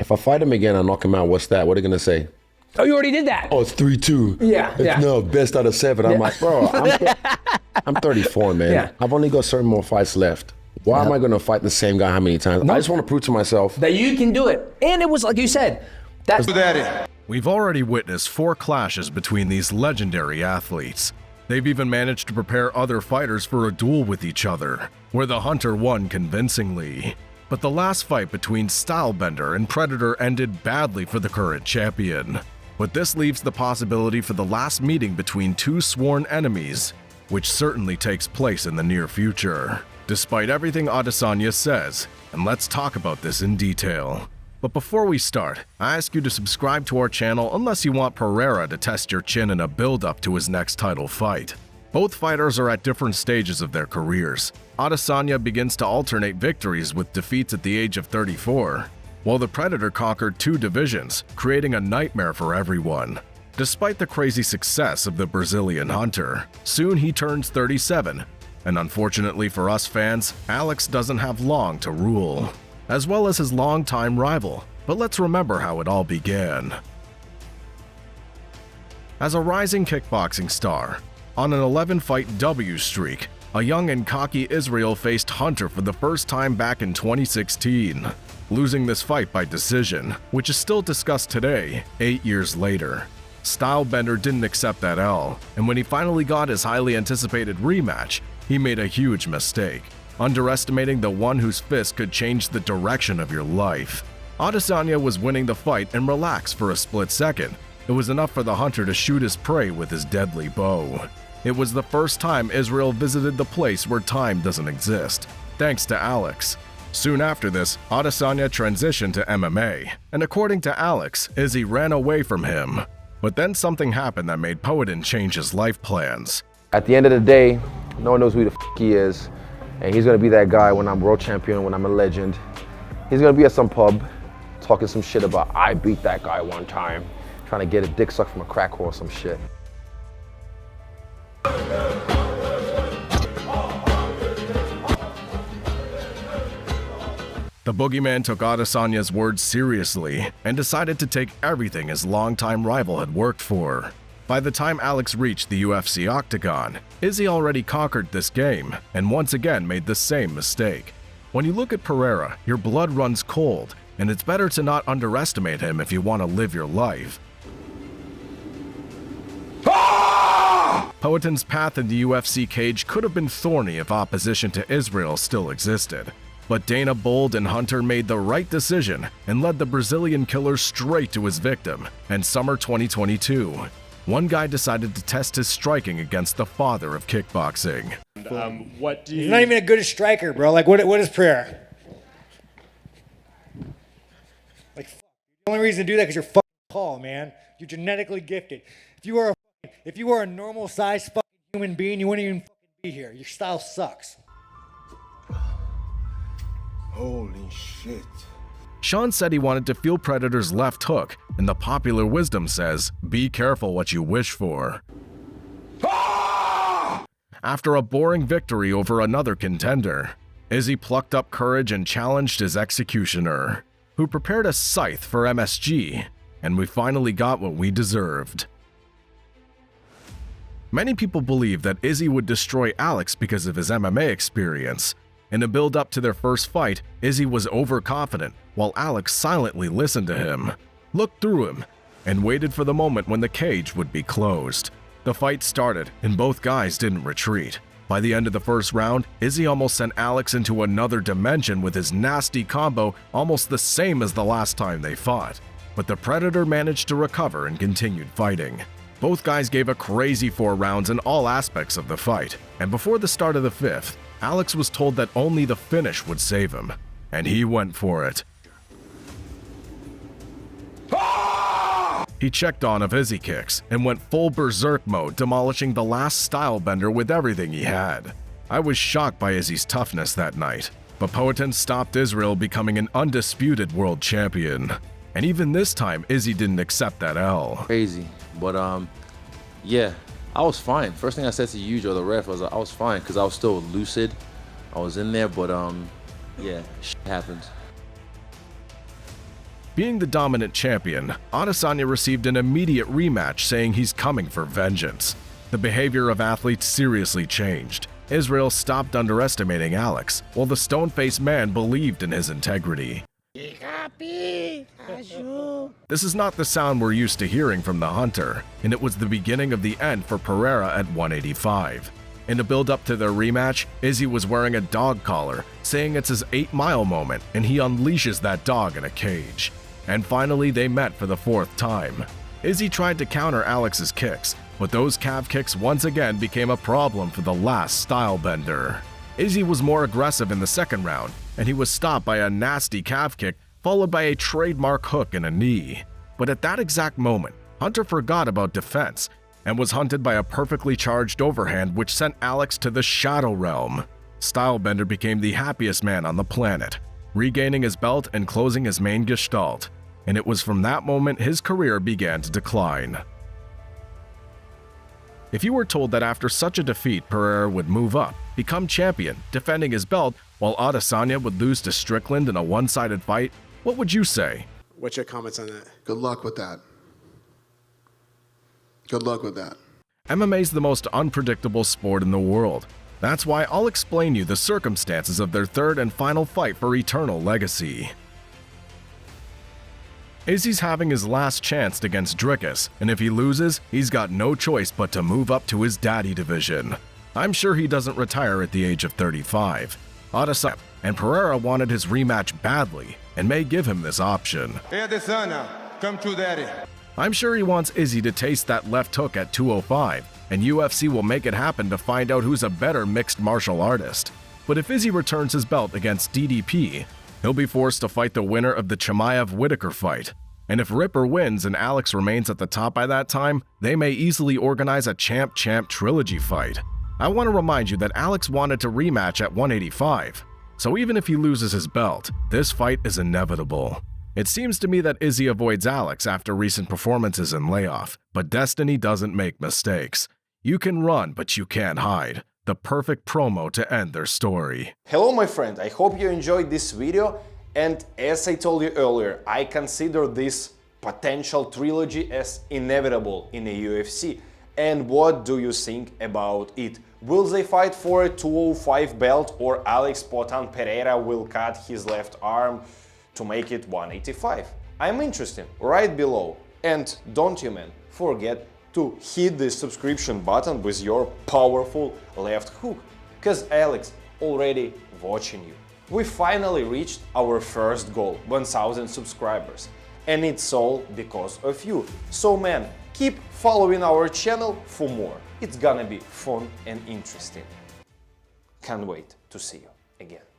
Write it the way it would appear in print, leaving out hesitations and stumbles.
If I fight him again, I knock him out. What's that? What are they gonna say? Oh, you already did that. Oh, it's 3-2. Yeah, yeah. No, best out of 7. I'm like, bro, I'm 34, man. Yeah. I've only got certain more fights left. Why am I gonna fight the same guy how many times? I just want to prove to myself that you can do it. And it was like you said, that's We've already witnessed 4 clashes between these legendary athletes. They've even managed to prepare other fighters for a duel with each other, where the Hunter won convincingly. But the last fight between Stylebender and Predator ended badly for the current champion. But this leaves the possibility for the last meeting between 2 sworn enemies, which certainly takes place in the near future, despite everything Adesanya says, and let's talk about this in detail. But before we start, I ask you to subscribe to our channel unless you want Pereira to test your chin in a build-up to his next title fight. Both fighters are at different stages of their careers. Adesanya begins to alternate victories with defeats at the age of 34, while the Predator conquered 2 divisions, creating a nightmare for everyone. Despite the crazy success of the Brazilian Hunter, soon he turns 37, and unfortunately for us fans, Alex doesn't have long to rule, as well as his longtime rival. But let's remember how it all began. As a rising kickboxing star, on an 11-fight W streak, a young and cocky Israel faced Hunter for the first time back in 2016, losing this fight by decision, which is still discussed today, 8 years later. Stylebender didn't accept that L, and when he finally got his highly anticipated rematch, he made a huge mistake, underestimating the one whose fist could change the direction of your life. Adesanya was winning the fight and relaxed for a split second. It was enough for the Hunter to shoot his prey with his deadly bow. It was the first time Israel visited the place where time doesn't exist, thanks to Alex. Soon after this, Adesanya transitioned to MMA, and according to Alex, Izzy ran away from him. But then something happened that made Poetin change his life plans. at the end of the day, no one knows who the he is. And he's gonna be that guy when I'm world champion, when I'm a legend. He's gonna be at some pub talking some shit about, I beat that guy one time, trying to get a dick sucked from a crack whore or some shit. The boogeyman took Adesanya's words seriously and decided to take everything his longtime rival had worked for. By the time Alex reached the UFC octagon, Izzy already conquered this game and once again made the same mistake. When you look at Pereira, your blood runs cold, and it's better to not underestimate him if you want to live your life. Poetin's path in the UFC cage could have been thorny if opposition to Israel still existed. But Dana Bold and Hunter made the right decision and led the Brazilian killer straight to his victim. In summer 2022, one guy decided to test his striking against the father of kickboxing. What do you? He's not even a good striker, bro. Like, what is prayer? Like, the only reason to do that is because you're fucking tall, man. You're genetically gifted. If you were a normal sized fucking human being, you wouldn't even fucking be here. Your style sucks. Holy shit. Sean said he wanted to feel Predator's left hook, and the popular wisdom says, be careful what you wish for. After a boring victory over another contender, Izzy plucked up courage and challenged his executioner, who prepared a scythe for MSG, and we finally got what we deserved. Many people believe that Izzy would destroy Alex because of his MMA experience. In the build-up to their first fight, Izzy was overconfident, while Alex silently listened to him, looked through him, and waited for the moment when the cage would be closed. The fight started, and both guys didn't retreat. By the end of the first round, Izzy almost sent Alex into another dimension with his nasty combo, almost the same as the last time they fought. But the Predator managed to recover and continued fighting. Both guys gave a crazy 4 rounds in all aspects of the fight, and before the start of the 5th, Alex was told that only the finish would save him, and he went for it. He checked on of Izzy kicks and went full berserk mode, demolishing the last Stylebender with everything he had. I was shocked by Izzy's toughness that night, but Poetin stopped Israel becoming an undisputed world champion. And even this time, Izzy didn't accept that L. Crazy, but yeah, I was fine. First thing I said to you or the ref was I was fine because I was still lucid. I was in there, but yeah, shit happened. Being the dominant champion, Adesanya received an immediate rematch saying he's coming for vengeance. The behavior of athletes seriously changed. Israel stopped underestimating Alex, while the stone-faced man believed in his integrity. This is not the sound we're used to hearing from the Hunter, and it was the beginning of the end for Pereira at 185. In the build-up to their rematch, Izzy was wearing a dog collar, saying it's his 8-mile moment and he unleashes that dog in a cage. And finally, they met for the 4th time. Izzy tried to counter Alex's kicks, but those calf kicks once again became a problem for the last stylebender. Izzy was more aggressive in the second round, and he was stopped by a nasty calf kick followed by a trademark hook and a knee. But at that exact moment, Hunter forgot about defense and was hunted by a perfectly charged overhand which sent Alex to the Shadow Realm. Stylebender became the happiest man on the planet, regaining his belt and closing his main gestalt, and it was from that moment his career began to decline. If you were told that after such a defeat Pereira would move up, become champion, defending his belt, while Adesanya would lose to Strickland in a one-sided fight, what would you say? What's your comments on that? Good luck with that. Good luck with that. MMA's the most unpredictable sport in the world. That's why I'll explain you the circumstances of their third and final fight for eternal legacy. Izzy's having his last chance against Dricus, and if he loses, he's got no choice but to move up to his daddy division. I'm sure he doesn't retire at the age of 35. Adesanya and Pereira wanted his rematch badly and may give him this option. Hey Adesanya, come to daddy. I'm sure he wants Izzy to taste that left hook at 205, and UFC will make it happen to find out who's a better mixed martial artist. But if Izzy returns his belt against DDP, he'll be forced to fight the winner of the Chimaev-Whitaker fight. And if Ripper wins and Alex remains at the top by that time, they may easily organize a champ-champ trilogy fight. I want to remind you that Alex wanted to rematch at 185, so even if he loses his belt, this fight is inevitable. It seems to me that Izzy avoids Alex after recent performances in layoff, but destiny doesn't make mistakes. You can run, but you can't hide. The perfect promo to end their story. Hello my friend, I hope you enjoyed this video, and as I told you earlier, I consider this potential trilogy as inevitable in the UFC. And what do you think about it? Will they fight for a 205 belt, or Alex Potan Pereira will cut his left arm to make it 185? I'm interested, right below. And don't you man, forget to hit the subscription button with your powerful left hook, cause Alex already watching you. We finally reached our first goal, 1000 subscribers, and it's all because of you. So man, keep following our channel for more. It's gonna be fun and interesting. Can't wait to see you again.